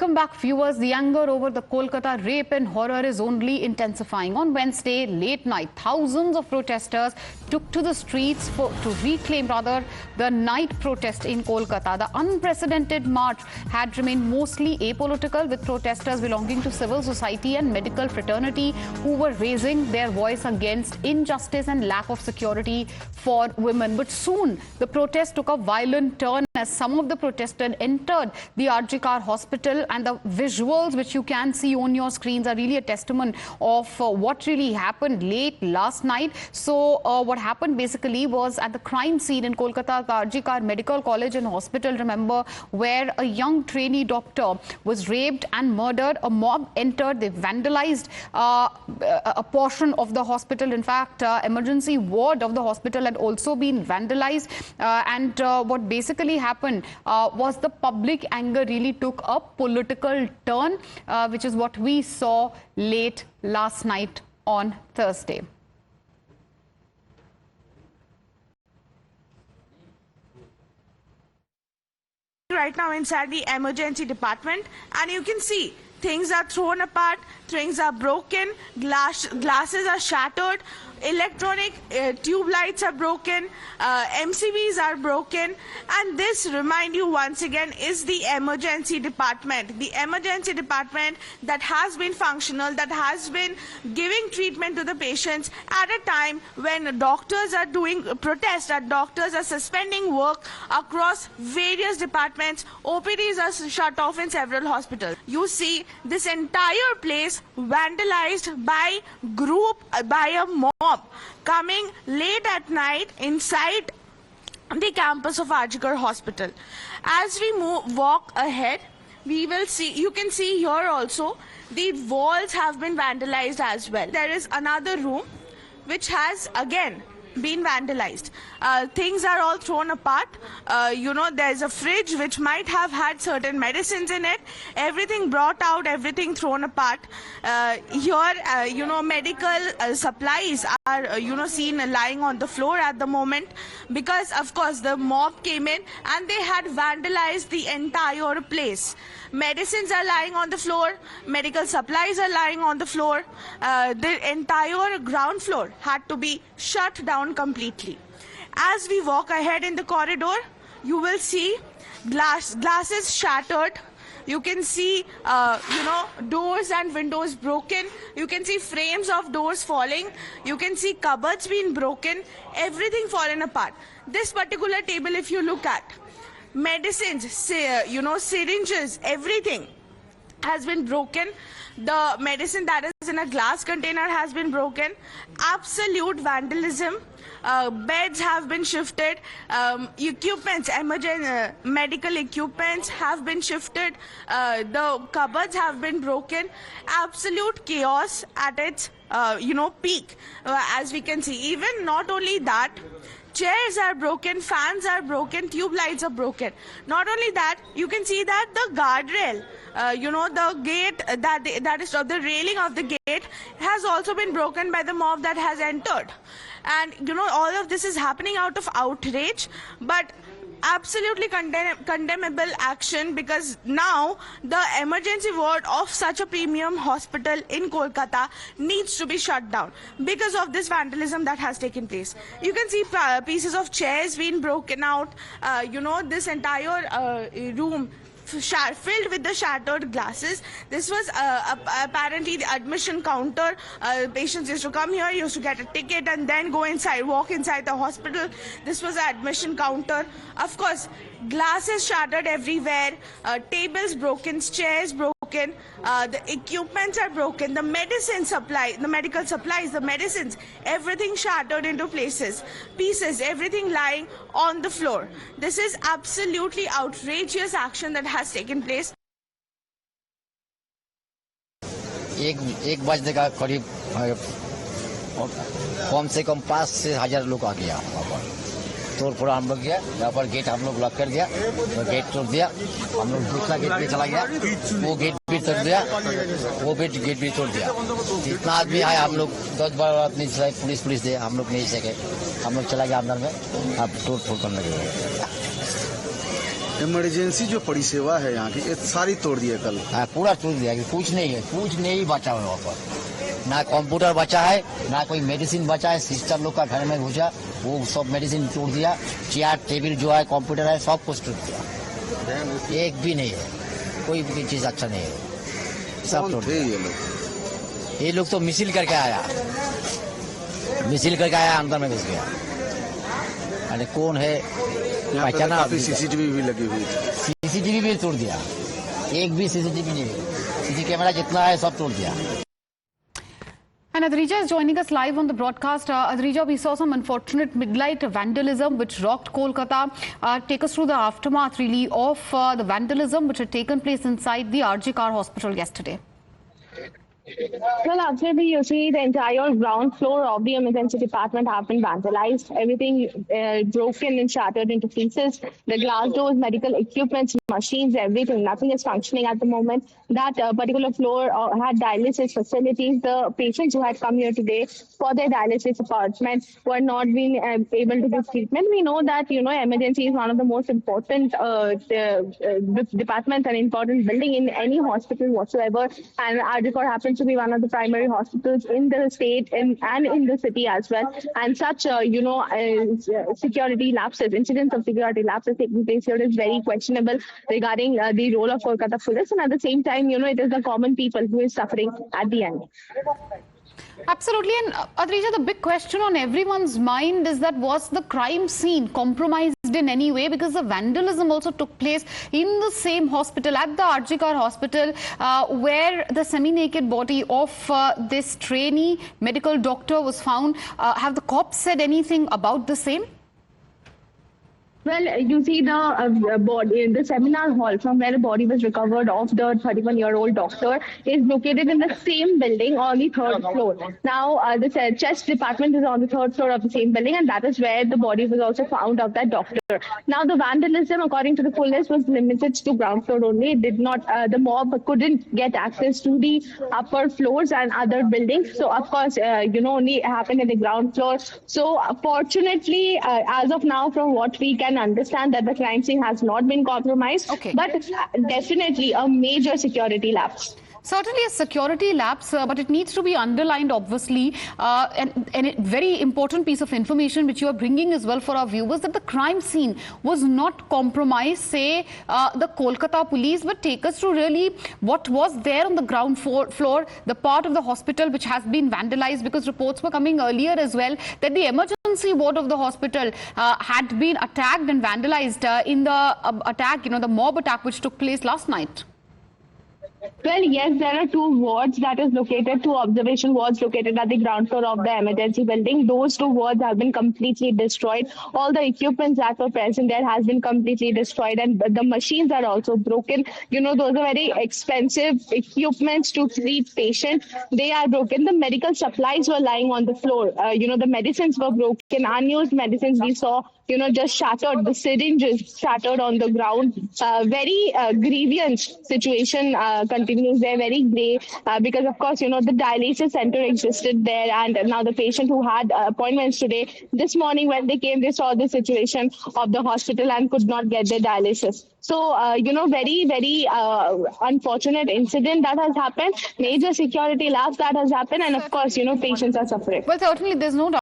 Welcome back, viewers. The anger over the Kolkata rape and horror is only intensifying. On Wednesday, late night, thousands of protesters took to the streets to reclaim the night protest in Kolkata. The unprecedented march had remained mostly apolitical, with protesters belonging to civil society and medical fraternity who were raising their voice against injustice and lack of security for women. But soon, the protest took a violent turn as some of the protesters entered the RG Kar hospital, and the visuals which you can see on your screens are really a testament of what really happened late last night. So what happened basically was at the crime scene in Kolkata, RG Kar Medical College and Hospital, remember, where a young trainee doctor was raped and murdered. A mob entered, they vandalized a portion of the hospital. In fact, emergency ward of the hospital had also been vandalized, and what basically happened was the public anger really took a political turn, which is what we saw late last night on Thursday. Right now inside the emergency department, and you can see things are thrown apart, things are broken, glasses are shattered, electronic tube lights are broken, MCBs are broken, and this, remind you once again, is the emergency department. The emergency department that has been functional, that has been giving treatment to the patients at a time when doctors are doing protests, that doctors are suspending work across various departments. OPDs are shut off in several hospitals. You see this entire place vandalized by a mob coming late at night inside the campus of RG Kar Hospital. As we walk ahead, we will see, you can see here also, the walls have been vandalized as well. There is another room which has again been vandalized. Things are all thrown apart. There's a fridge which might have had certain medicines in it. Everything brought out, everything thrown apart. Medical supplies are, seen lying on the floor at the moment, because of course the mob came in and they had vandalized the entire place. Medicines are lying on the floor, medical supplies are lying on the floor. The entire ground floor had to be shut down completely. As we walk ahead in the corridor, you will see glasses shattered. You can see, doors and windows broken. You can see frames of doors falling. You can see cupboards being broken. Everything fallen apart. This particular table, if you look at, medicines, syringes, everything has been broken. The medicine that is in a glass container has been broken. Absolute vandalism. Beds have been shifted. Equipments, medical equipments have been shifted. The cupboards have been broken. Absolute chaos at its peak, as we can see. Even not only that, chairs are broken, fans are broken, tube lights are broken. Not only that, you can see that the guardrail, the gate, that is the railing of the gate has also been broken by the mob that has entered. And, all of this is happening out of outrage, but absolutely condemnable action, because now the emergency ward of such a premium hospital in Kolkata needs to be shut down because of this vandalism that has taken place. You can see pieces of chairs being broken out, this entire room filled with the shattered glasses. This was apparently the admission counter. Patients used to come here, used to get a ticket and then go inside, walk inside the hospital. This was an admission counter. Of course, glasses shattered everywhere, tables broken, chairs broken, the equipments are broken, the medicine supply, the medical supplies, the medicines, everything shattered into pieces, everything lying on the floor. This is absolutely outrageous action that has taken place. एक बजने का करीब कम से कम 5 से 1000 लोग आ गया वहाँ पर। तोड़ फोड़ हम लोग गया, यहाँ पर गेट हम लोग लॉक कर दिया, तो गेट तोड़ दिया, हम लोग दूसरा गेट पे चला गया, वो गेट भी तोड़ दिया, वो गेट भी तोड़ दिया। जितना आदमी आया हम लोग 10-12 आदमी पुलिस दे, हम लोग नहीं सके, हम लोग चला गया अंदर में, अब तोड़ फोड़ करने लगे। इमरजेंसी जो परिसेवा है यहाँ की, ये सारी तोड़ दी है कल। हाँ, पूरा तोड़ दिया कि कुछ नहीं है, कुछ नहीं बचा हुआ वहाँ पर। ना कंप्यूटर बचा है, ना कोई मेडिसिन बचा है। सिस्टर लोग का घर में घुसा, वो सब मेडिसिन तोड़ दिया। चेयर टेबल जो है, कंप्यूटर है, सब कुछ तोड़ दिया। एक भी नहीं है, कोई भी चीज अच्छा नहीं है, सब तोड़ दिया। ये लोग तो मिसिल करके आया, अंदर में घुस गया। अरे कौन है पहचाना? काफी सीसीटीवी भी लगी हुई थी। सीसीटीवी भी तोड़ दिया, एक भी सीसीटीवी नहीं है। सीसी कैमरा जितना है सब तोड़ दिया। And Adrija is joining us live on the broadcast. Adrija, we saw some unfortunate midnight vandalism which rocked Kolkata. Take us through the aftermath really of the vandalism which had taken place inside the RG Kar Hospital yesterday. Well, absolutely. You see, the entire ground floor of the emergency department have been vandalized. Everything broken and shattered into pieces. The glass doors, medical equipment, machines, everything. Nothing is functioning at the moment. That particular floor had dialysis facilities. The patients who had come here today for their dialysis apartment were not being able to give treatment. We know that, emergency is one of the most important departments and important building in any hospital whatsoever. And RG happens to be one of the primary hospitals in the state and in the city as well. And such, security lapses, incidents of security lapses taking place here is very questionable regarding the role of Kolkata police. And at the same time, it is the common people who is suffering at the end. Absolutely. And Adrija, the big question on everyone's mind is that was the crime scene compromised in any way? Because the vandalism also took place in the same hospital, at the RG Kar Hospital, where the semi-naked body of this trainee medical doctor was found. Have the cops said anything about the same? Well, you see the body in the seminar hall from where the body was recovered of the 31-year-old doctor is located in the same building on the third floor. Now, the chest department is on the third floor of the same building, and that is where the body was also found of that doctor. Now, the vandalism, according to the police, was limited to ground floor only. It did not, the mob couldn't get access to the upper floors and other buildings. So, of course, only happened at the ground floor. So, fortunately, as of now, from what we can understand, that the crime scene has not been compromised, but definitely a major security lapse. Certainly a security lapse, but it needs to be underlined, obviously, and a very important piece of information which you are bringing as well for our viewers, that the crime scene was not compromised, say, the Kolkata police, but take us through really what was there on the ground floor, the part of the hospital which has been vandalized, because reports were coming earlier as well that the emergency ward of the hospital had been attacked and vandalized in the attack, the mob attack which took place last night. Well, yes, there are two wards that is located, two observation wards located at the ground floor of the emergency building. Those two wards have been completely destroyed. All the equipment that were present there has been completely destroyed, and the machines are also broken. Those are very expensive equipments to treat patients. They are broken. The medical supplies were lying on the floor. The medicines were broken. Unused medicines we saw, just shattered. The syringes shattered on the ground. Very grievous situation continues there, very grey, because of course, the dialysis center existed there, and now the patient who had appointments today, this morning when they came, they saw the situation of the hospital and could not get their dialysis. So, very, very unfortunate incident that has happened, major security lapse that has happened, and of course, patients are suffering. Well, certainly there's no doubt